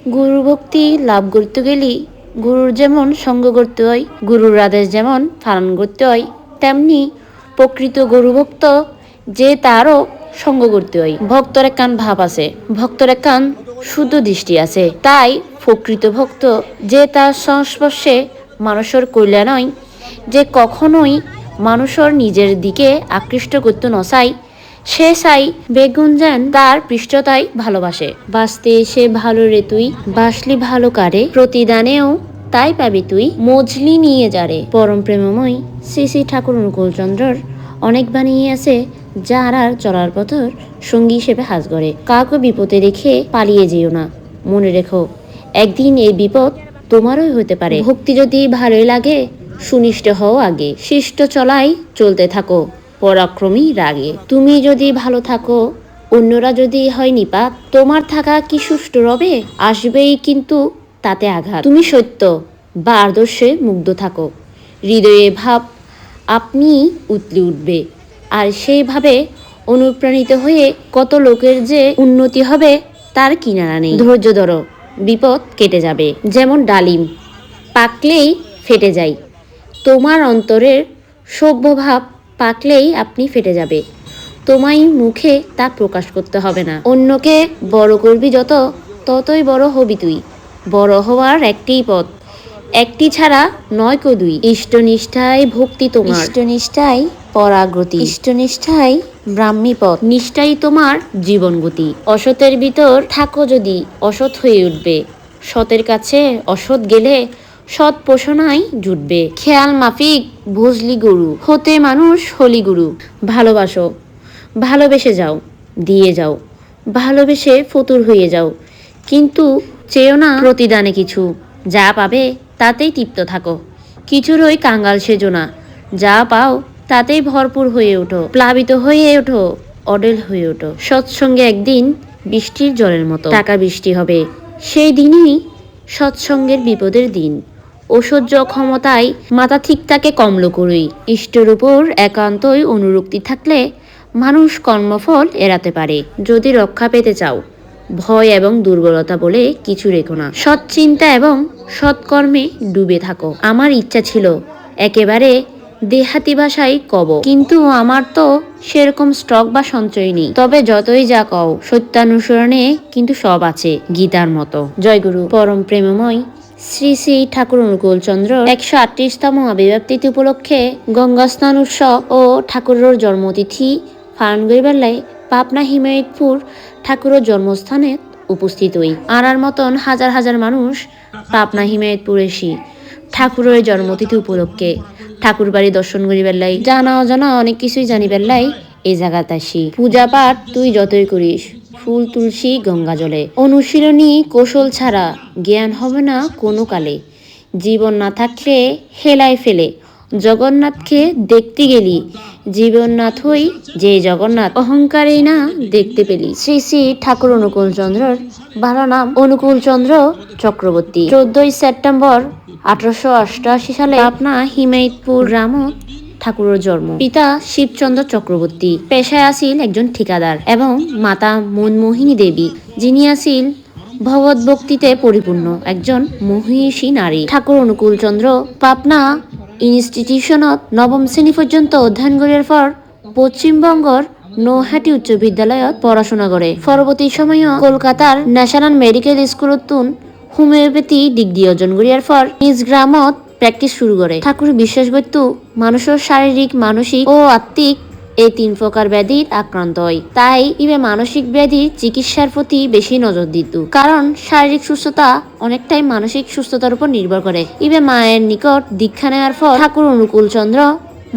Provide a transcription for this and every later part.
গুরু ভক্তি লাভ করতে গেলে গুরুর যেমন সঙ্গ করতে হয়, গুরুর আদেশ যেমন পালন করতে হয়, তেমনি প্রকৃত গুরুভক্ত যে তারও সঙ্গ করতে হয়। ভক্তর একখান ভাব আছে, ভক্তর একখান শুদ্ধ দৃষ্টি আছে। তাই প্রকৃত ভক্ত যে তার সংস্পর্শে মানুষের কল্যাণ হয়, যে কখনোই মানুষের নিজের দিকে আকৃষ্ট করতে নচায়, সে চাই বেগুন যেন তার পৃষ্ঠতায় ভালোবাসে। বাঁচতে সে ভালো রে তুই, বাসলি ভালো কারে, প্রতিদানেও তাই পাবি তুই, মজলি নিয়ে যারে। পরম প্রেমময় শ্রী শ্রী ঠাকুর অনুকূলচন্দ্রর অনেক বানিয়ে আছে যার আর চলার পথর সঙ্গী হিসেবে হাজ করে। কাউকে বিপদে রেখে পালিয়ে যেও না, মনে রেখো একদিন এই বিপদ তোমারই হতে পারে। ভক্তি যদি ভালোই লাগে সুনিষ্ঠ হও আগে, শিষ্ট চলাই চলতে থাকো পরাক্রমী রাগে। তুমি যদি ভালো থাকো অন্যরা যদি হয় নিপাত, তোমার থাকা কি সুষ্ঠু রবে, আসবেই কিন্তু তাতে আঘাত। তুমি সত্য বা আদর্শে মুগ্ধ থাকো, হৃদয়ে ভাব আপনি উতলে উঠবে, আর সেইভাবে অনুপ্রাণিত হয়ে কত লোকের যে উন্নতি হবে তার কিনারা নেই। ধৈর্য ধরো, বিপদ কেটে যাবে। যেমন ডালিম পাকলেই ফেটে যায়, তোমার অন্তরের সভ্যভাব পাকলেই আপনি ফেটে যাবে। তোমায় মুখে তা প্রকাশ করতে হবে না। অন্যকে বড় করবি যত, ততই বড় হবি তুই। বড় হওয়ার একটিই পথ, একটি ছাড়া নয় কো দুই। ইষ্টনিষ্ঠায় ভক্তি তোমার, ইষ্টনিষ্ঠায় পরাগতি, ইষ্টনিষ্ঠায় ব্রাহ্মী পথ, নিষ্ঠাই তোমার জীবন গতি। অসতের ভিতর থাকো যদি অসৎ হয়ে উঠবে, সতের কাছে অসৎ গেলে সৎ পোষণায় জুটবে। খেয়াল মাফিক বুঝলি গরু, হতে মানুষ হলি গুরু। ভালোবাসো, ভালোবেসে যাও, দিয়ে যাও, ভালোবেসে ফতুর হয়ে যাও, কিন্তু চেয়েও না প্রতিদানে কিছু। যা পাবে তাতেই তৃপ্ত থাকো, কিছুরই কাঙ্গাল সেজো না। যা পাও তাতেই ভরপুর হয়ে ওঠো, প্লাবিত হয়ে ওঠো, অডেল হয়ে ওঠো। সৎসঙ্গে একদিন বৃষ্টির জলের মতো টাকা বৃষ্টি হবে, সেই দিনই সৎসঙ্গের বিপদের দিন। ঐশ্বর্য ক্ষমতায় মাথা ঠিক তাকে কমল করুই, ইষ্টের উপর একান্তই অনুরক্তি থাকলে মানুষ কর্মফল এড়াতে পারে। যদি রক্ষা পেতে চাও ভয় এবং দুর্বলতা বলে কিছু রেখো না, সৎ চিন্তা এবং সৎকর্মে ডুবে থাকো। আমার ইচ্ছা ছিল একেবারে দেহাতি ভাষায় কব, কিন্তু আমার তো সেরকম স্টক বা সঞ্চয় নেই। তবে যতই যা কও সত্যানুসরণে কিন্তু সব আছে, গীতার মতো। জয়গুরু। পরম প্রেমময় শ্রী শ্রী ঠাকুর অনুকূলচন্দ্র 138তম আবির্ভাব তিথি উপলক্ষে গঙ্গা স্নান উৎসব ও ঠাকুরের জন্মতিথি পালন করিবার লাই পাবনা হিমায়তপুর ঠাকুরের জন্মস্থানে উপস্থিত হই। আনার মতন হাজার হাজার মানুষ পাবনা হিমায়তপুর এসি ঠাকুরের জন্মতিথি উপলক্ষে ঠাকুর বাড়ি দর্শন করিবার লাই, জানা অজানা অনেক কিছুই জানিবার লাই এই জায়গাতে আসি। পূজা পাঠ তুই যতই করিস ফুল তুলসী গঙ্গা জলে, অনুশীলনী কৌশল ছাড়া জ্ঞান হবে না কোনো কালে। জীবন না থাকলে হেলায় ফেলে জগন্নাথকে দেখতে গেলি, জীবননাথ হই যে জগন্নাথ অহংকারেই না দেখতে পেলি। শ্রী শ্রী ঠাকুর অনুকূলচন্দ্রর ভালো নাম অনুকূলচন্দ্র চক্রবর্তী। 14ই সেপ্টেম্বর 1888 সালে পাবনা হিমায়তপুর গ্রামত ঠাকুরের জন্ম। পিতা শিবচন্দ্র চক্রবর্তী পেশায় আসিল একজন ঠিকাদার এবং মাতা মনমোহিনী দেবী, যিনি আসিল ভগবত ভক্তিতে পরিপূর্ণ একজন মহিষী নারী। ঠাকুর অনুকূলচন্দ্র পাবনা ইনস্টিটিউশনত নবম শ্রেণী পর্যন্ত অধ্যয়ন করার পর পশ্চিমবঙ্গর নৌহাটি উচ্চ বিদ্যালয়ত পড়াশোনা করে। পরবর্তী সময়ে কলকাতার ন্যাশনাল মেডিকেল স্কুলত হোমিওপ্যাথি ডিগ্রি অর্জন করার পর নিজ গ্রামত প্র্যাকটিস শুরু করে। ঠাকুর বিশ্বাস করত মানুষের শারীরিক, মানসিক ও আত্মিক এই 3 প্রকার ব্যাধির আক্রান্ত হয়। তাই ইবে মানসিক ব্যাধির চিকিৎসার প্রতি বেশি নজর দিত, কারণ শারীরিক সুস্থতা অনেকটাই মানসিক সুস্থতার উপর নির্ভর করে। ইবে মায়ের নিকট দীক্ষা নেওয়ার পর ঠাকুর অনুকূলচন্দ্র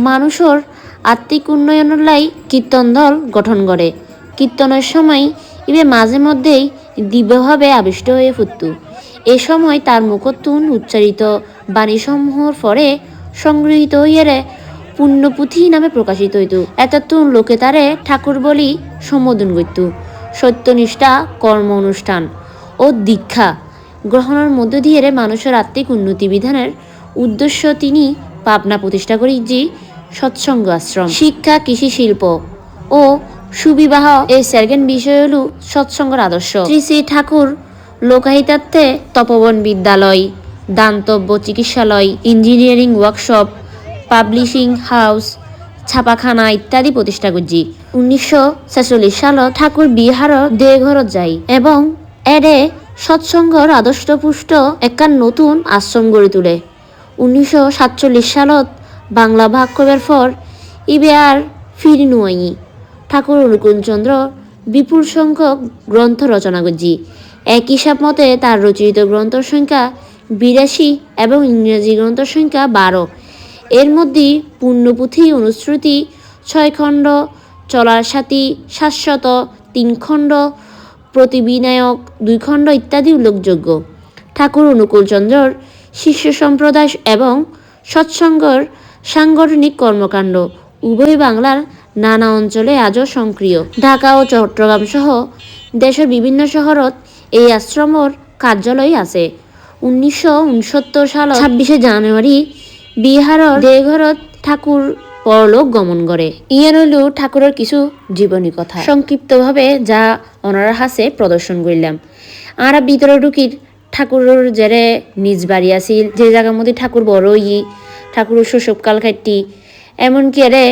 মানুষের আত্মিক উন্নয়নের লাই কীর্তন দল গঠন করে। কীর্তনের সময় ইবে মাঝে মধ্যেই দিব্যভাবে আবিষ্ট হয়ে ফুটত। এ সময় তার মুখতুন উচ্চারিত বাণীসমূহর পরে সংগৃহীত হইয়ারে পুণ্যপুঁথি নামে প্রকাশিত হইত। এততুন লোকে তারে ঠাকুর বলি সম্বোধন করত। সত্যনিষ্ঠা, কর্ম অনুষ্ঠান ও দীক্ষা গ্রহণের মধ্য দিয়ে মানুষের আত্মিক উন্নতি বিধানের উদ্দেশ্য তিনি পাবনা প্রতিষ্ঠা করি যে সৎসঙ্গ আশ্রম। শিক্ষা, কৃষি, শিল্প ও সুবিবাহ এই 4 বিষয় হল সৎসঙ্গের আদর্শ। শ্রী শ্রী ঠাকুর লোকাহিতার্থে তপবন বিদ্যালয়, দান্তব্য চিকিৎসালয়, ইঞ্জিনিয়ারিং ওয়ার্কশপ, পাবলিশিং হাউস, ছাপাখানা ইত্যাদি প্রতিষ্ঠা করছি। 1946 সালত ঠাকুর বিহারত দেওঘরত যাই এবং এডে সৎসঙ্গর আদর্শপুষ্ট একখান নতুন আশ্রম গড়ে তোলে। 1947 সালত বাংলা ভাগ করবার পর ইবে আর ফিরি নুয়াই। ঠাকুর অনুকূলচন্দ্র বিপুল সংখ্যক গ্রন্থ রচনা করছি। এক হিসাব মতে তার রচিত গ্রন্থের সংখ্যা 82 এবং ইংরেজি গ্রন্থের সংখ্যা 12। এর মধ্যে পূর্ণপুঁথি অনুশ্রুতি 6 খণ্ড, চলার সাথী শাশ্বত 3 খণ্ড, প্রতিবিনায়ক 2 খণ্ড ইত্যাদি উল্লেখযোগ্য। ঠাকুর অনুকূলচন্দ্রর শিষ্য সম্প্রদায় এবং সৎসঙ্গর সাংগঠনিক কর্মকাণ্ড উভয় বাংলার নানা অঞ্চলে আজও সক্রিয়। ঢাকা ও চট্টগ্রাম সহ দেশের বিভিন্ন শহরত এই আশ্রমর কার্যালয় আছে। 1969 সালত 26 জানুয়ারি বিহারর দেওঘরত ঠাকুর পরলোক গমন করে। ইয়ান হইল ঠাকুরের কিছু জীবনী কথা সংক্ষিপ্তভাবে যা ওনারা হাসে প্রদর্শন করলাম। আর ভিতরে ঢুকির ঠাকুরের জেরে নিজ বাড়ি আসিল, যে জায়গার মধ্যে ঠাকুর বড় ঠাকুরের শৈশবকাল কাটতি, এমনকি এরে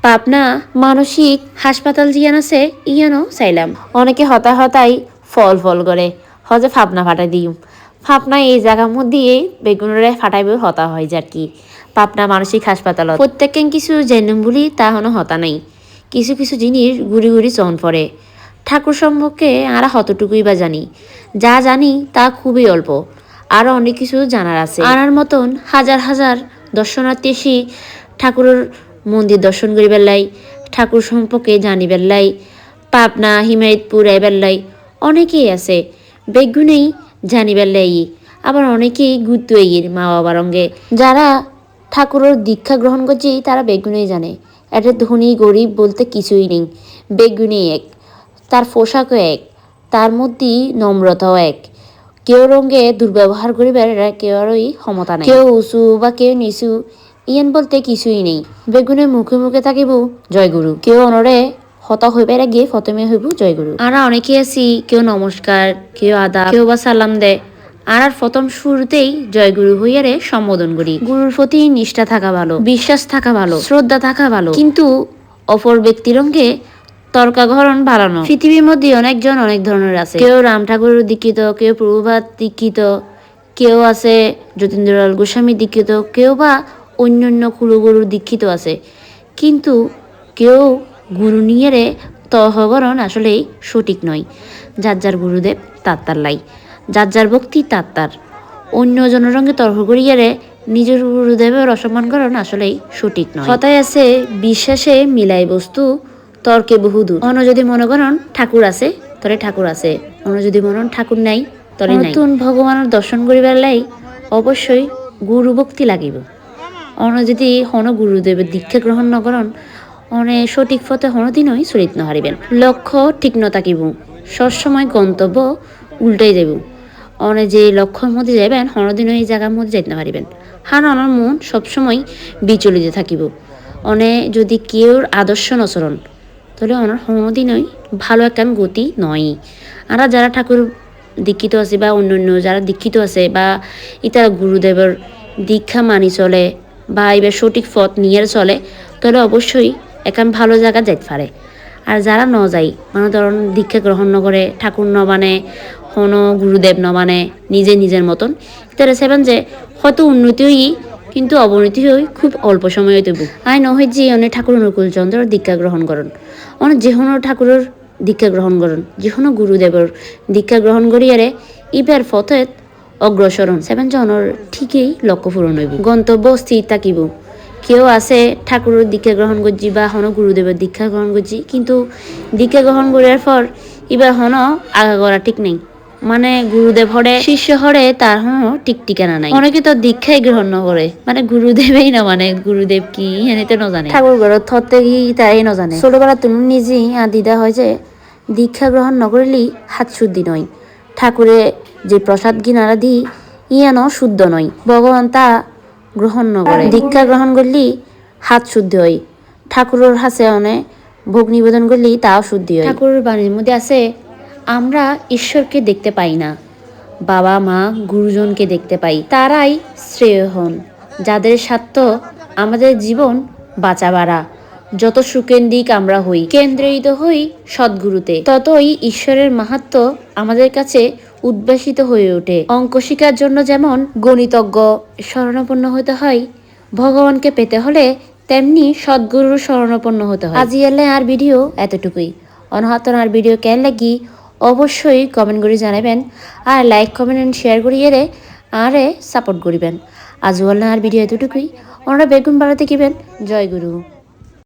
পাবনা মানসিক হাসপাতাল জিয়ান আছে ইয়ানও চাইলাম। অনেকে হতাই ফল করে হজে ফাপনা ফাটাই দিম। ফাপনা এই জায়গার মধ্যে বেগুনরে ফাটাইবে হতা হয় যার কি পাবনা মানসিক হাসপাতাল প্রত্যেককে কিছু জেনুম বলি তা হনো হতা নাই। কিছু কিছু জিনিস ঘুরি চন পড়ে। ঠাকুর সম্পর্কে আমরা হতটুকুই বা জানি, যা জানি তা খুবই অল্প। আরও অনেক কিছু জানার আছে। আনার মতন হাজার হাজার দর্শনার্থী এসে ঠাকুরের মন্দির দর্শন করিবার লাই, ঠাকুর সম্পর্কে জানিবার লাই, পাবনা হিমায়তপুর এবার লাই অনেকেই আছে বেগুনেই জানিবার লাই। আবার অনেকেই গুরুত্ব মা বাবার অঙ্গে যারা ঠাকুরের দীক্ষা গ্রহণ করছে তারা বেগুনেই জানে। এটা ধনী গরিব বলতে কিছুই নেই, বেগুনে এক, তার পোশাকও এক, তার মধ্যে নম্রতাও এক। কেউ রঙে দুর্ব্যবহার করিবার কেউরই ক্ষমতা নাই। কেউ উঁচু বা কেউ নিচু ইয়ান বলতে কিছুই নেই। বেগুনে মুখে মুখে থাকিব জয়গুরু, কেউ অনরে হতা হইবার আগে প্রথমে হইব জয়গুরু। আরা অনেকে আছি কেউ নমস্কার, কেউ আদা, কেউ বা সালাম দেয়। আর প্রথম শুরুতেই জয়গুরু হইয়ারে সম্বোধন করি। গুরুর প্রতি নিষ্ঠা থাকা ভালো, বিশ্বাস থাকা ভালো, শ্রদ্ধা থাকা ভালো, কিন্তু অপর ব্যক্তির অঙ্গে তর্কাঘরণ বাড়ানো। পৃথিবীর মধ্যে অনেকজন অনেক ধরনের আছে। কেউ রাম ঠাকুরের দীক্ষিত, কেউ প্রভুপাদ দীক্ষিত, কেউ আছে যতীন্দ্রলাল গোস্বামী দীক্ষিত, কেউ বা অন্যান্য কুলগুরুর দীক্ষিত আছে। কিন্তু কেউ গুরু নিয়ে তহগরণ আসলেই সঠিক নয়। যার যার গুরুদেব তার লাই, যার যার ভক্তি তার অন্য জনরঙ্গে তর্ক করিয়ারে নিজের গুরুদেবের অসম্মান করেন আসলেই সঠিক নয়। কথায় আছে বিশ্বাসে মিলাই বস্তু তর্কে বহুদূর। অন্য যদি মনে করেন ঠাকুর আছে তরে ঠাকুর আছে, অন্য যদি মনে ঠাকুর নাই তরে নাই। নতুন ভগবানের দর্শন করিবার লাই অবশ্যই গুরু ভক্তি লাগিব। অন্য যদি হন গুরুদেবের দীক্ষা গ্রহণ নকরণ অনে সঠিক পথে হনদিনই চলিত নহারিবেন। লক্ষ্য ঠিক নথাকিব, সবসময় গন্তব্য উল্টাই যাব। অনে যে লক্ষ্যর মধ্যে যাবেন হনদিনও এই জায়গার মধ্যে যাইতে পারিবেন। অনার মন সবসময় বিচলিত থাকিব। অনে যদি কেউর আদর্শ নচরণ তাহলে ওনার হনদিনই ভালো একখান গতি নয়। আর যারা ঠাকুর দীক্ষিত আছে বা অন্যান্য যারা দীক্ষিত আছে বা ইতারা গুরুদেবের দীক্ষা মানি চলে বা এবার সঠিক পথ নিয়ে চলে তাহলে অবশ্যই এখান ভালো জায়গা যাইতে পারে। আর যারা ন যায় মানে ধরুন দীক্ষা গ্রহণ ন করে, ঠাকুর ন মানে, হন গুরুদেব ন মানে, নিজের মতন তারা সেবেন যে হয়তো উন্নতি হই কিন্তু অবনতি হই খুব অল্প সময়ে দেব। আই নহয় যে অনেক ঠাকুর অনুকূলচন্দ্র দীক্ষা গ্রহণ করেন, অনেক যে কোনো ঠাকুরের দীক্ষা গ্রহণ করেন, যে কোনো গুরুদেবের দীক্ষা গ্রহণ করিয়ারে ইবার পথে অগ্রসরণ সেবেন জনের ঠিকই লক্ষ্য পূরণ হইব, গন্তব্য স্থির থাকিব। কেউ আছে ঠাকুরের দীক্ষা গ্রহণ করছি বা হন গুরুদেবের দীক্ষা গ্রহণ করছি, কিন্তু দীক্ষা গ্রহণ করার পর এবার হন আগা করা ঠিক নেই, মানে গুরুদেব হরে শিষ্য হরে তার হন ঠিক ঠিকানা নাই। অনেকে তো দীক্ষাই গ্রহণ ন করে, মানে গুরুদেবেই না মানে গুরুদেব কি এনে ন জানে, ঠাকুর ঘরের থতে কি তাই ন জানে। ছোটবেলা তুমি নিজেই দিদা হয় যে দীক্ষা গ্রহণ নকরিলেই হাত শুদ্ধি নয়, ঠাকুরে যে প্রসাদ গিনারা দি ইয়ানো শুদ্ধ নয়, ভগবান তা গ্রহণ ন করে। দীক্ষা গ্রহণ করলি হাত শুদ্ধ হয়, ঠাকুরের হাসে অনে ভোগ নিবেদন করলি তাও শুদ্ধি হয়। ঠাকুরের বাণীর মধ্যে আছে আমরা ঈশ্বরকে দেখতে পাই না, বাবা মা গুরুজনকে দেখতে পাই, তারাই শ্রেয় হন, যাদের স্বার্থ আমাদের জীবন বাঁচাবাড়া। যত সুকেন্দ্রিক আমরা হই, কেন্দ্রিত হই সদ্গুরুতে, ততই ঈশ্বরের মাহাত্ম্য আমাদের কাছে উদ্ভাসিত হয়ে ওঠে। অঙ্ক শিকার জন্য যেমন গণিতজ্ঞ শরণাপন্ন হতে হয়, ভগবানকে পেতে হলে তেমনি সদ্গুরুর শরণাপন্ন হতে হয়। আজি এলে আর ভিডিও এতটুকুই। অনহাতন আর ভিডিও কেন লাগি অবশ্যই কমেন্ট করে জানাবেন, আর লাইক কমেন্ট এন্ড শেয়ার করিয়ে আরে সাপোর্ট করিবেন। আজ আর ভিডিও এতটুকুই। ওনারা বেগুন বাড়াতে কিবেন। জয় গুরু।